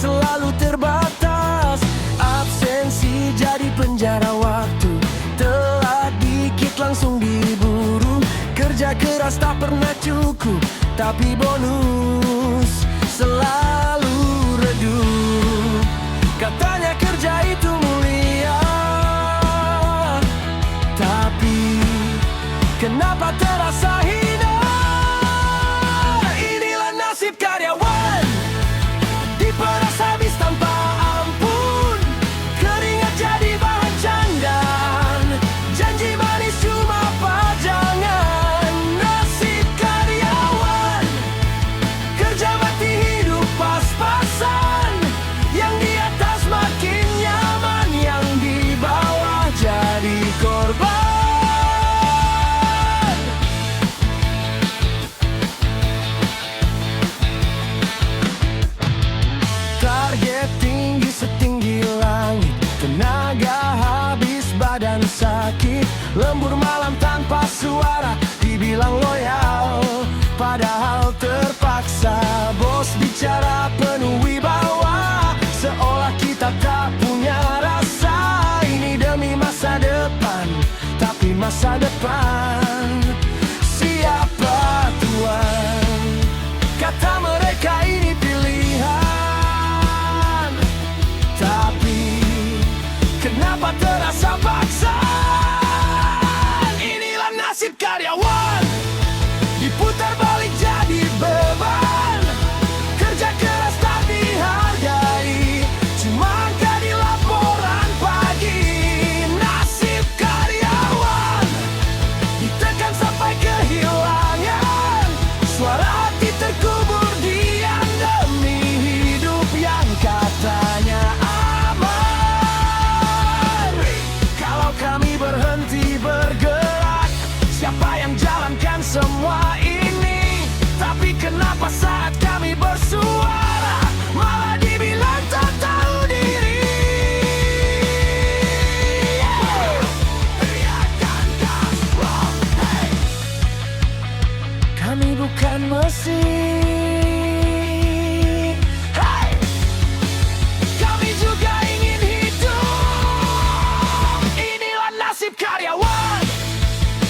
selalu terbatas. Absensi jadi penjara waktu, telat dikit langsung diburu. Kerja keras tak pernah cukup, tapi bonus selalu redup. Katanya kerja itu mulia, tapi kenapa terasa hina? Inilah nasib karyawan, diperas habis tanpa ampun. Keringat jadi bahan candaan, janji manis cuma pajangan. Nasib karyawan, kerja mati hidup pas-pasan. Yang di atas makin nyaman, yang di bawah jadi korban. Target tinggi setinggi langit, tenaga habis badan sakit. Lembur malam tanpa suara, dibilang loyal, padahal terpaksa. Bos bicara penuh wibawa, seolah kita tak punya rasa. Ini demi masa depan, tapi masa depan siapa tuan? Kata mereka ini pilihan, tapi kenapa terasa paksa? Inilah nasib karyawan, diputar balik jadi beban. Kerja keras tak dihargai, cuma angka di laporan pagi. Nasib karyawan, ditekan sampai kehilangan. Suara hati terkubur diam demi hidup yang katanya aman. Kalau kami berhenti bergerak, siapa yang jalankan semua ini? Tapi kenapa saat kami bersuara, malah dibilang tak tahu diri? Kami bukan mesin, kami juga ingin hidup. Inilah nasib karyawan,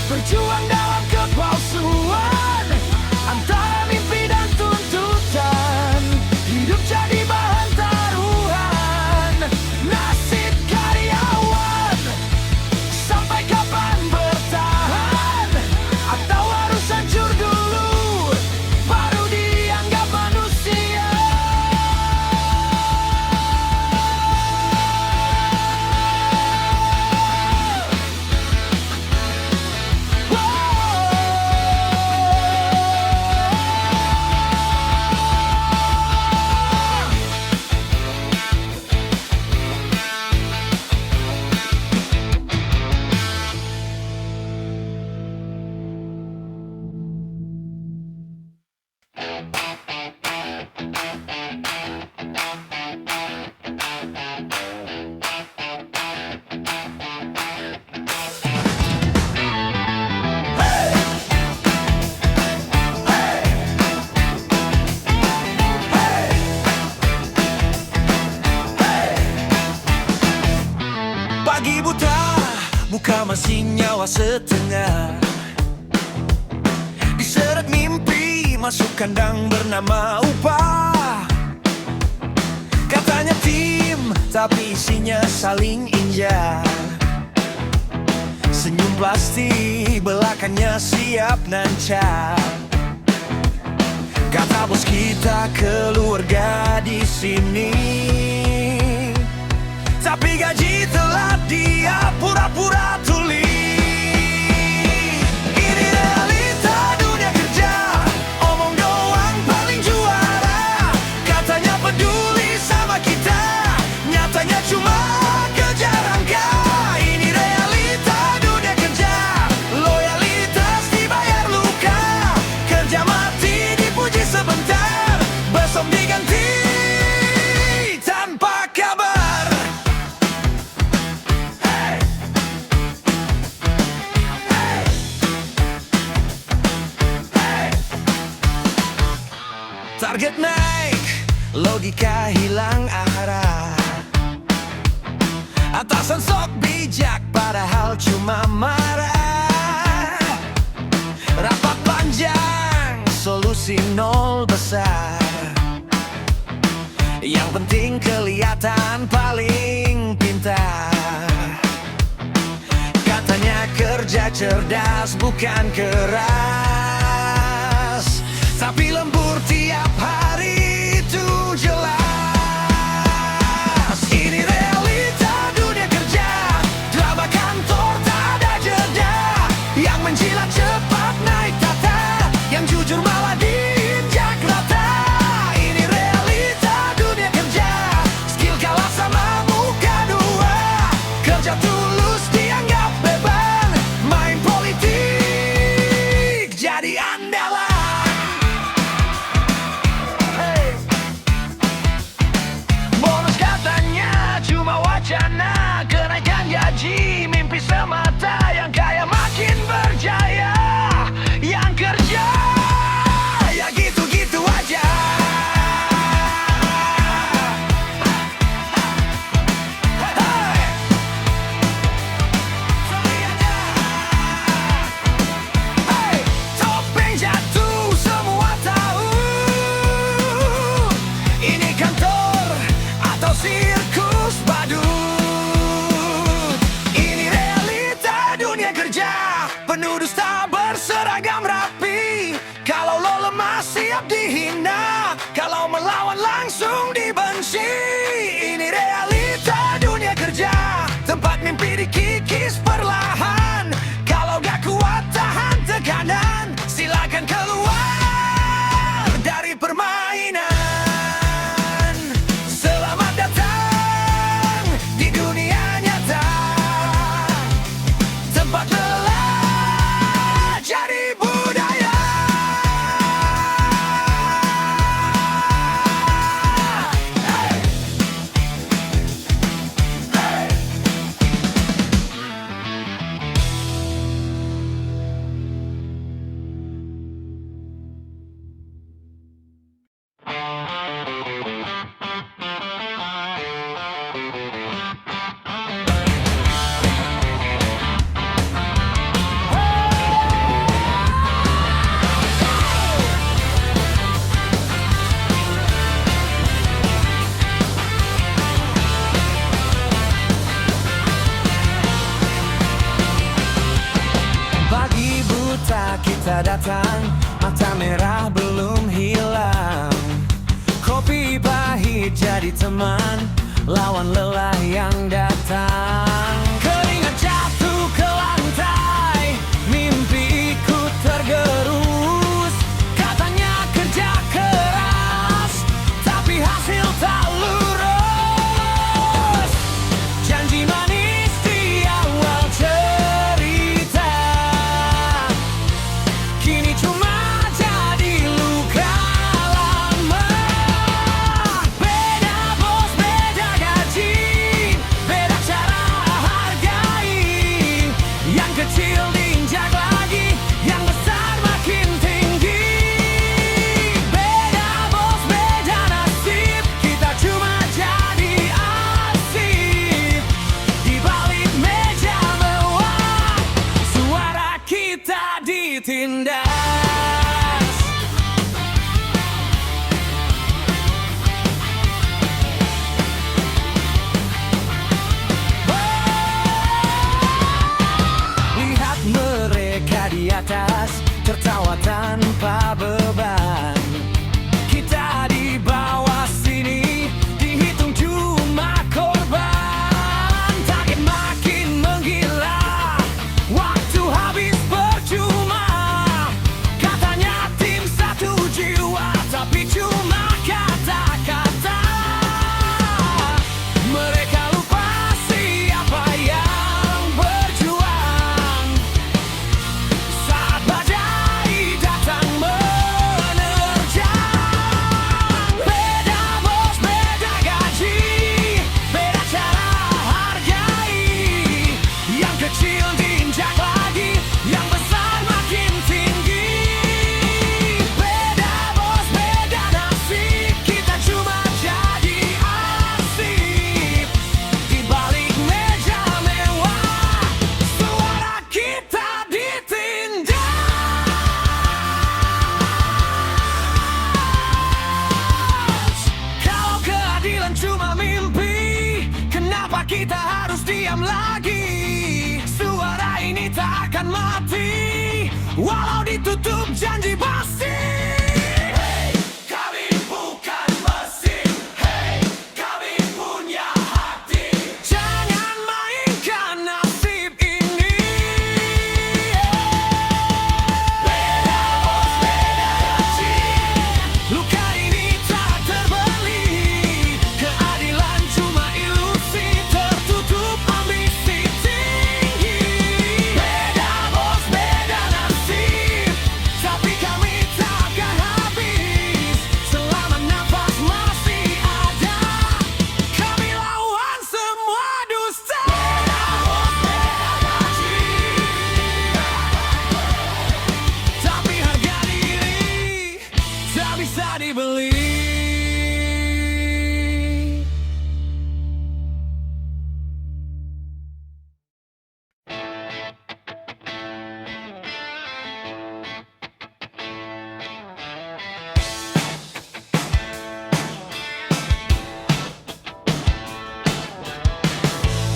berjuang dalam kepalsuan. Antara mimpi dan tuntutan, hidup jadi bahan taruhan. Nasib karyawan, sampai kapan bertahan? Atau harus hancur dulu, baru dianggap manusia? Pagi buta, muka masih nyawa setengah. Diseret mimpi, masuk kandang bernama upah. Katanya tim, tapi isinya saling injak. Senyum plastik, belakangnya siap nancap. Kata bos kita keluarga di sini, tapi gaji telat dia pura-pura tuli. Ini realita dunia kerja, omong doang paling juara. Katanya peduli sama kita, nyatanya cuma kejar angka. Ini realita dunia kerja, loyalitas dibayar luka. Kerja mati dipuji sebentar, besok diganti tanpa kabar. hilang arah. Atasan sok bijak padahal cuma marah. Rapat panjang, solusi nol besar. Yang penting kelihatan paling pintar. Katanya kerja cerdas bukan keras, tapi lembur tiap hari itu jelas. Ini realita dunia kerja, drama kantor tak ada jeda. Yang menjilat cepat naik tata, yang jujur malah diinjak rata. Ini realita dunia kerja, skill kalah sama muka dua. Kerja tulus dianggap beban, main politik jadi andalan. Bonus katanya cuma wacana, kenaikan gaji mimpi semata. Yang kaya makin berjaya, yang kerja ya gitu-gitu aja. Hey, topeng jatuh semua tahu, ini kantor atau sirkus badut. Ini realita dunia kerja, penuh dusta berseragam rapi. Kalau lo lemah siap dihina, kalau melawan langsung dibenci. Ini realita dunia kerja, tempat mimpi dikikis perlahan. Kalau gak kuat tahan tekanan, silakan keluar dari permainan. Selamat datang di dunia nyata, tempat lelah jadi budaya. Pagi buta kita datang, mata merah belum hilang. Kopi pahit jadi teman, lawan lelah yang datang. Keringat jatuh ke lantai, mimpiku tergerus. Katanya kerja keras, tapi hasil tak lurus. Janji manis di awal cerita, kini cuma jadi luka lama. Beda bos, beda gaji, beda cara hargai. Yang kecil diinjak lagi, yang besar makin tinggi. Beda bos, beda nasib, kita cuma jadi arsip. Di balik meja mewah, suara kita ditindas. Lihat mereka di atas, tertawa tanpa beban. Kita di bawah sini, dihitung cuma korban. Target makin menggila, waktu habis percuma. Katanya tim satu jiwa, tapi cuma kata-kata. Mereka lupa siapa yang berjuang saat badai datang. kita harus diam lagi. Suara ini tak akan mati walau ditutup janji basi. Hey, kami bukan mesin. Hey, kami punya hati. Jangan mainkan nasib ini. Beda bos, beda gaji. Luka ini tak terbeli. Keadilan cuma ilusi, tertutup ambisi tinggi. Beda bos, beda nasib, tapi kami takkan habis. Selama nafas masih ada, kami lawan semua dusta. Beda bos, beda gaji, tapi harga diri tak bisa dibeli.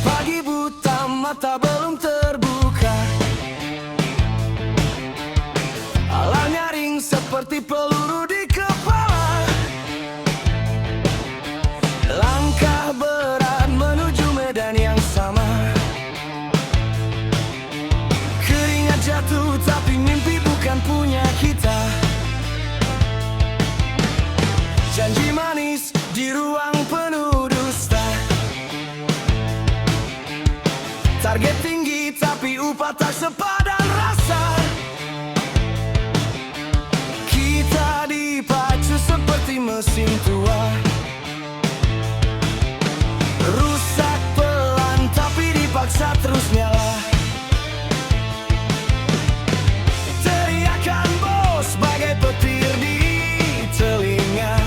Pagi buta, mata belum terbuka. Alam nyaring seperti peluru di kepala. Langkah berat menuju medan yang sama. Keringat jatuh tapi mimpi bukan punya kita. Janji manis di ruang penuh dusta. Target tinggi tapi upah tak sepadan rasa. Kita dipacu seperti mesin tua. Rusak pelan tapi dipaksa terus nyala. Teriakan bos bagai petir di telinga.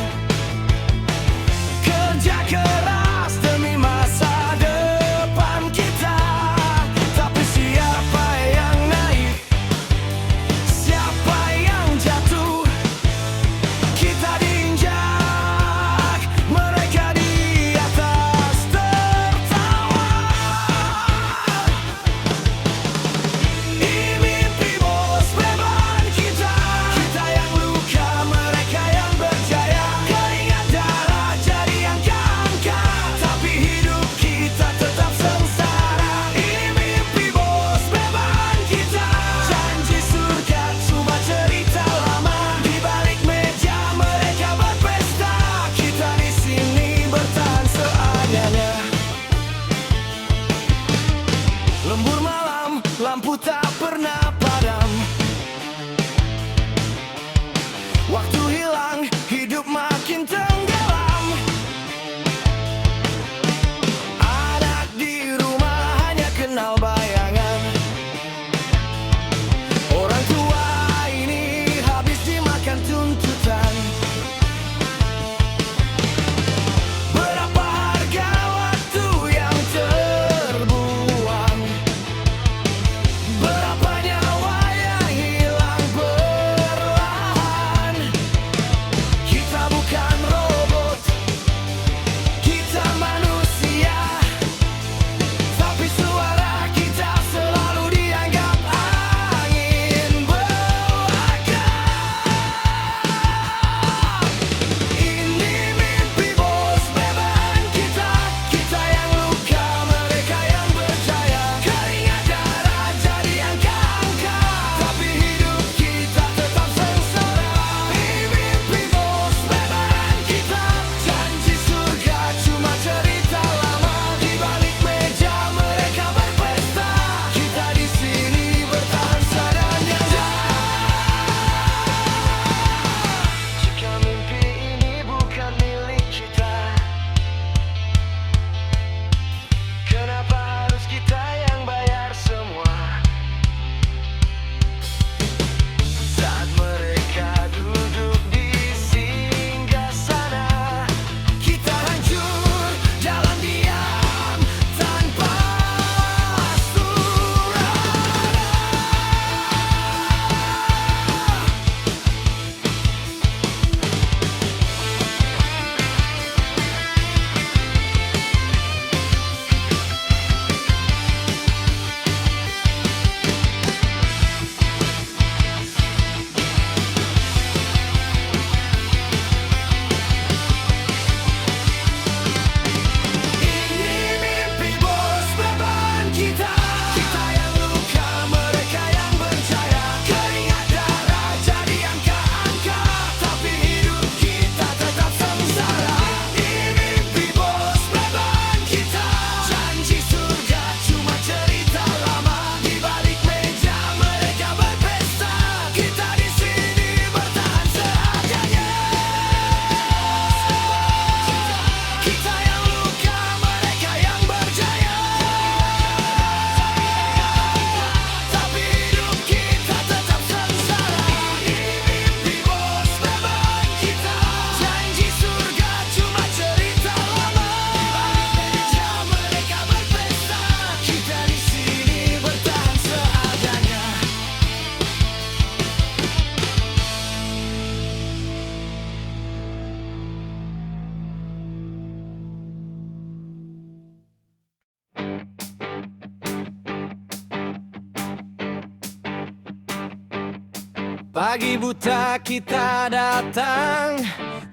Pagi buta kita datang,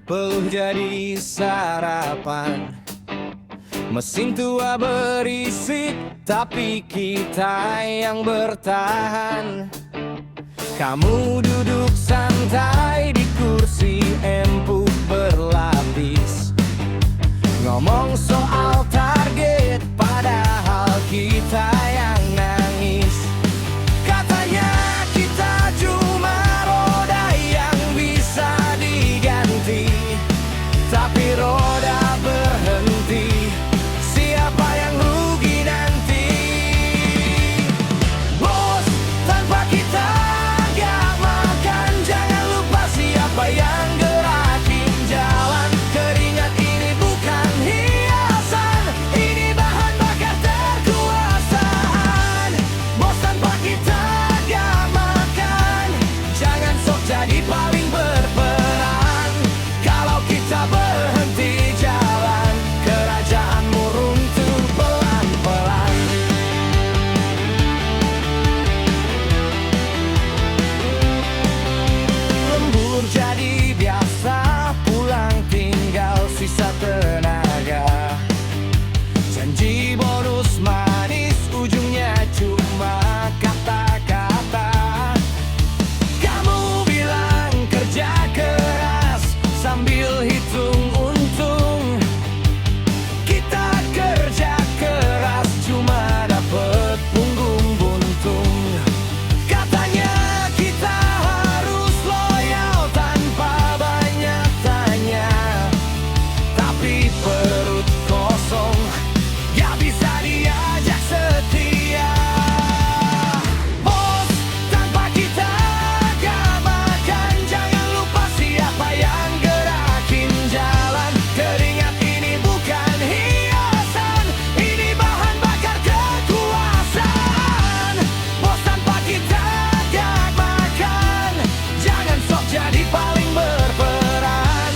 peluh jadi sarapan. Mesin tua berisik, tapi kita yang bertahan. Kamu duduk santai di kursi empuk berlapis, ngomong soal target, padahal kita yang nangis. Katanya kita cuma roda yang bisa diganti, tapi roda berhenti. Siapa yang rugi nanti? Bos, tanpa kita gak makan. Jangan lupa siapa yang gerakin jalan. Keringat ini bukan hiasan, ini bahan bakar kekuasaan. Bos, tanpa kita gak makan. Jangan sok jadi paling berperan. Kalau kita berhenti jalan, kerajaanmu runtuh pelan-pelan. Lembur jadi biasa, pulang tinggal sisa tenaga. Janji bonus manis, ujungnya cuma kata-kata. Kamu bilang kerja keras sambil hitung untung. Kita kerja keras cuma dapet punggung buntung. Katanya kita harus loyal tanpa banyak tanya, tapi perut kosong gak bisa diajak setia. Bos, tanpa kita gak makan. Jangan lupa siapa yang gerakin jalan. Keringat ini bukan hiasan, ini bahan bakar kekuasaan. Bos, tanpa kita gak makan. Jangan sok jadi paling berperan.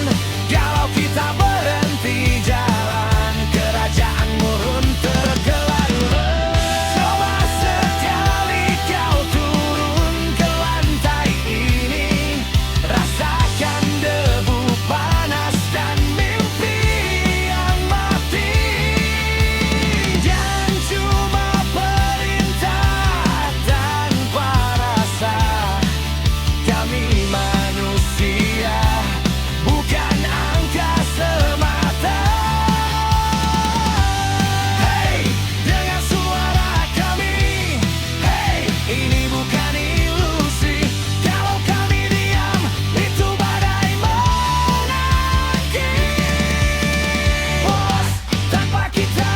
Kalau kita berhenti jalan, kerajaanmu runtuh kelangsungan. Coba sekali kau turun ke lantai ini, rasakan debu panas dan mimpi yang mati. Jangan cuma perintah tanpa rasa. Kami manusia, bukan angka semata. Hey, dengar suara kami. Hey, ini bukan ilusi. Kalau kami diam, itu badai menanti. Bos, tanpa kita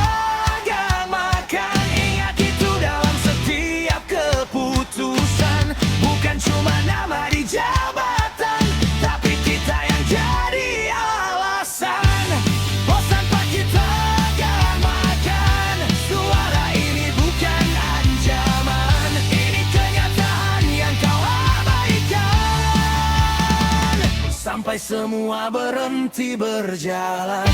gak makan. Ingat itu dalam setiap keputusan. Bukan cuma nama di jabatan, tapi kita yang jadi alasan. Bos, tanpa kita gak makan. Suara ini bukan ancaman, ini kenyataan yang kau abaikan. Sampai semua berhenti berjalan.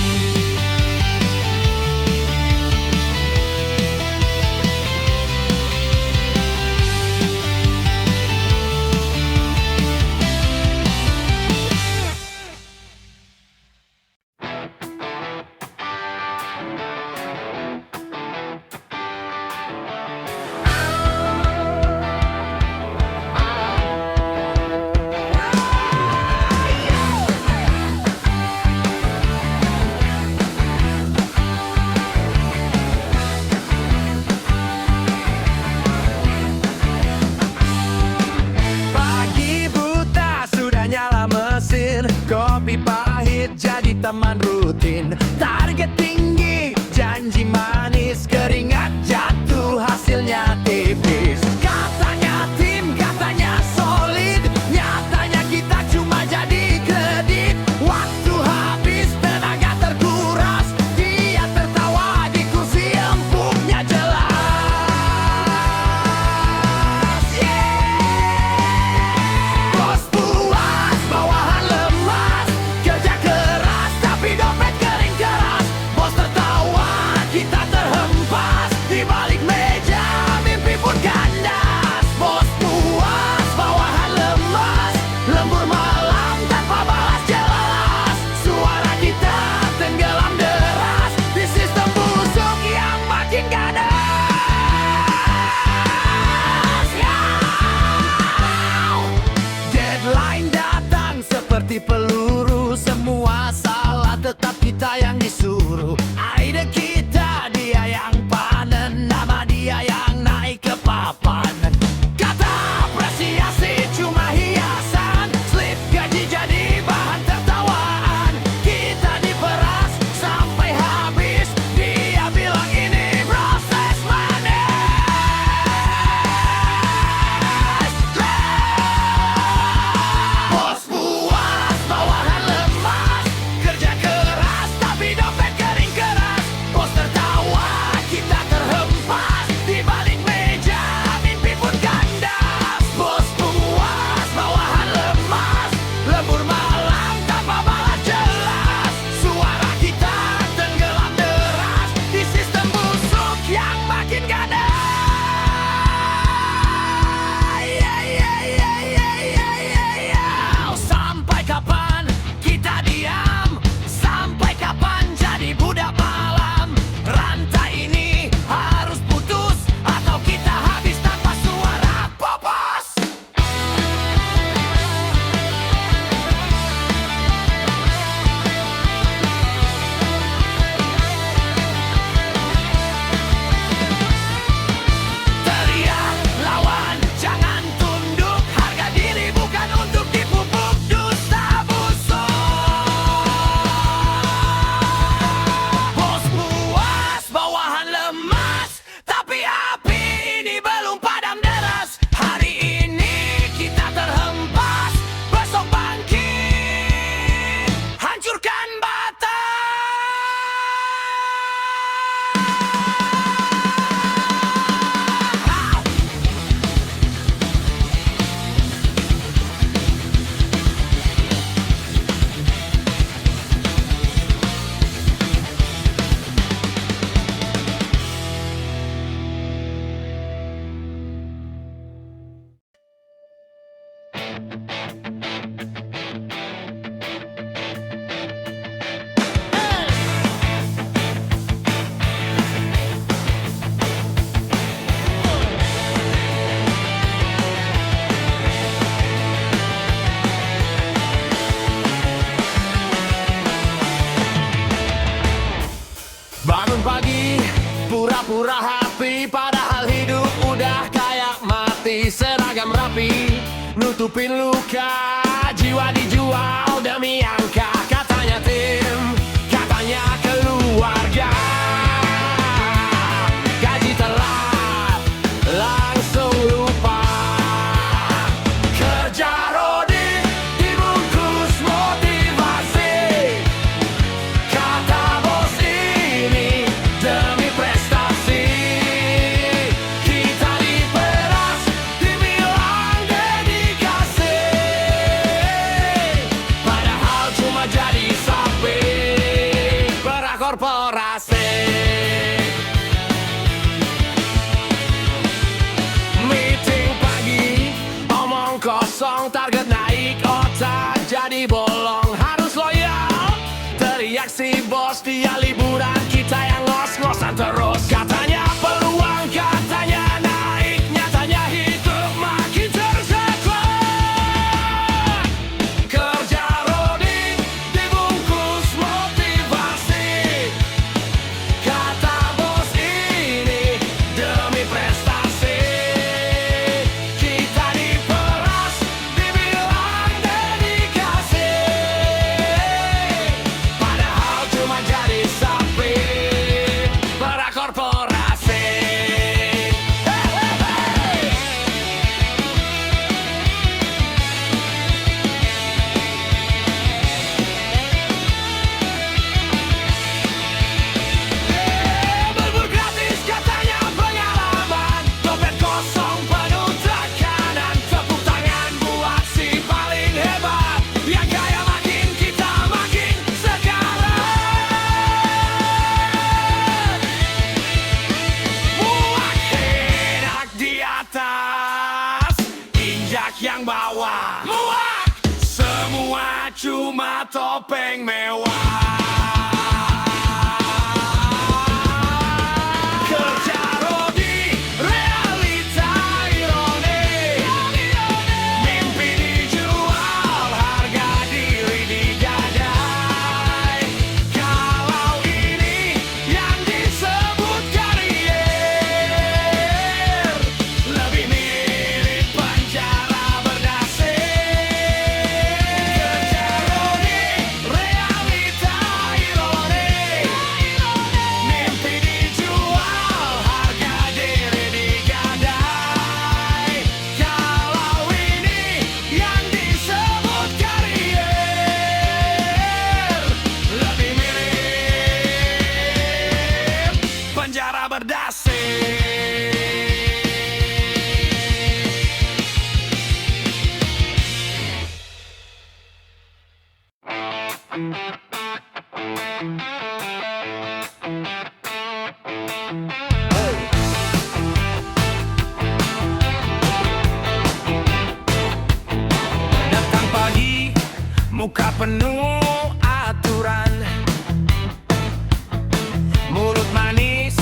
Pagi buta sudah nyala mesin, kopi pahit jadi teman rutin. Target tinggi, janji manis, keringat jatuh hasilnya tipis. Katanya tim, katanya solid, nyatanya kita cuma jadi kredit. Waktu habis, tenaga terkuras, dia tertawa di kursi empuknya jelas. Bos puas, bawahan lemas, kerja keras tapi dompet bangun pagi, pura-pura happy, padahal hidup udah kayak mati. Seragam rapi, nutupin luka, jiwa dijual demi angka. Katanya tim, katanya keluarga, gaji telat, langsung lupa. Kerja rodi, dibungkus motivasi, kata bos ini demi prestasi. Kita diperas, dibilang dedikasi, padahal cuma jadi sapi prakorporasi. Meeting pagi, omong kosong, target naik, otak jadi bolong. Harus loyal, teriak si bos, dia liburan, kita yang ngos-ngosan terus. Katanya peluang, katanya naik, nyatanya hidup makin tersekat. Kerja rodi, dibungkus motivasi, kata bos ini demi prestasi. Kita diperas, dibilang dedikasi, padahal cuma jadi sapi prakorporasi. Berburu gratis katanya pengalaman, dompet kosong penuh tekanan. Tepuk tangan buat si paling hebat, yang kaya makin kita makin sekarang. Muak enak di atas, injak yang bawah. Muak, semua cuma topeng mewah. Kerja rodi, realita ironi, mimpi dijual, harga diri digadai. Kalau ini yang disebut karier, lebih mirip penjara berdasir. Kerja rodi, realita ironi, mimpi dijual, harga diri digadai. Kalau ini yang disebut karier, lebih mirip penjara berdasir. Datang pagi, muka penuh aturan, mulut manis,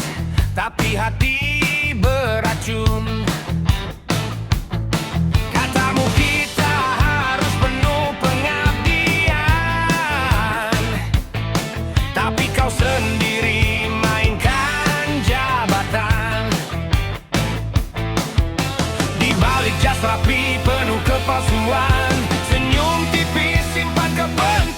tapi hati beracun. Katamu kita harus penuh pengabdian, tapi kau sendiri mainkan jabatan. Di balik jas rapi penuh kepalsuan, senyum tipis simpan kebencian.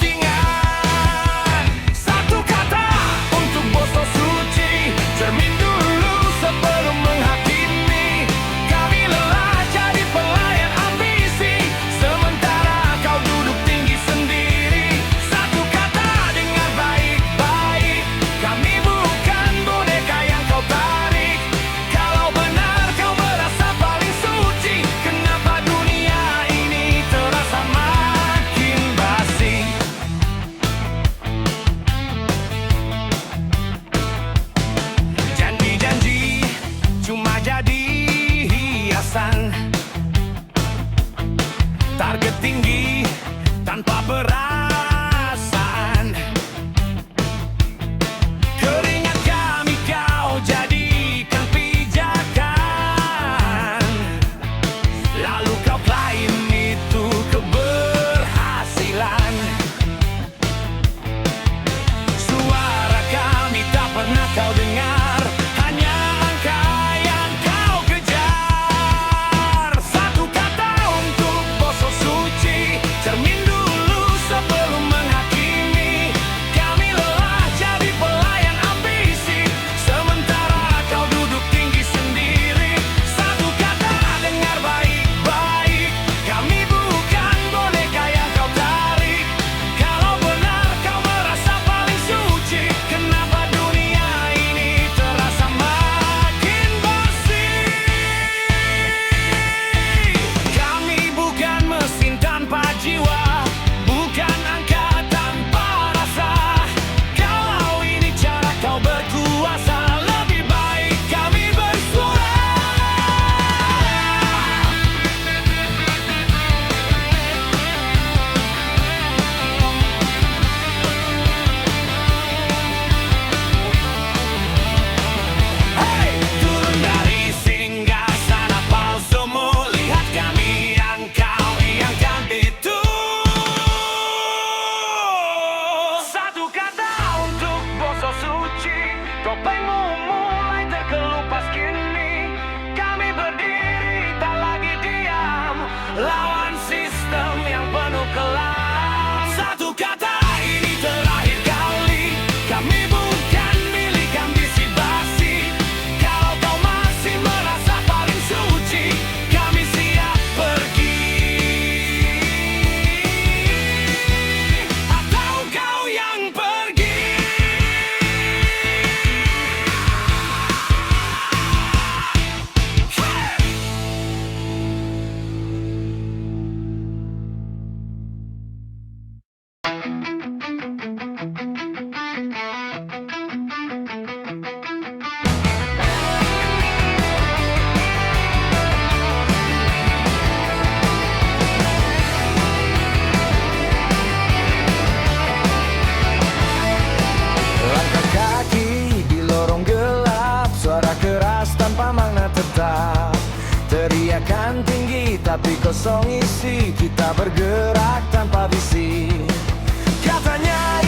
Topengmu mulai terkelupas kini. Kami berdiri tak lagi diam, lawan sistem yang penuh kelam. Satu kata, ini terakhir kali. Kami bukan milik ambisi basi. Kalau kau masih merasa paling suci, kami siap pergi. Atau kau yang pergi. Langkah kaki di lorong gelap, suara keras tanpa makna tetap. Teriakan tinggi tapi kosong isi, kita bergerak tanpa visi. Katanya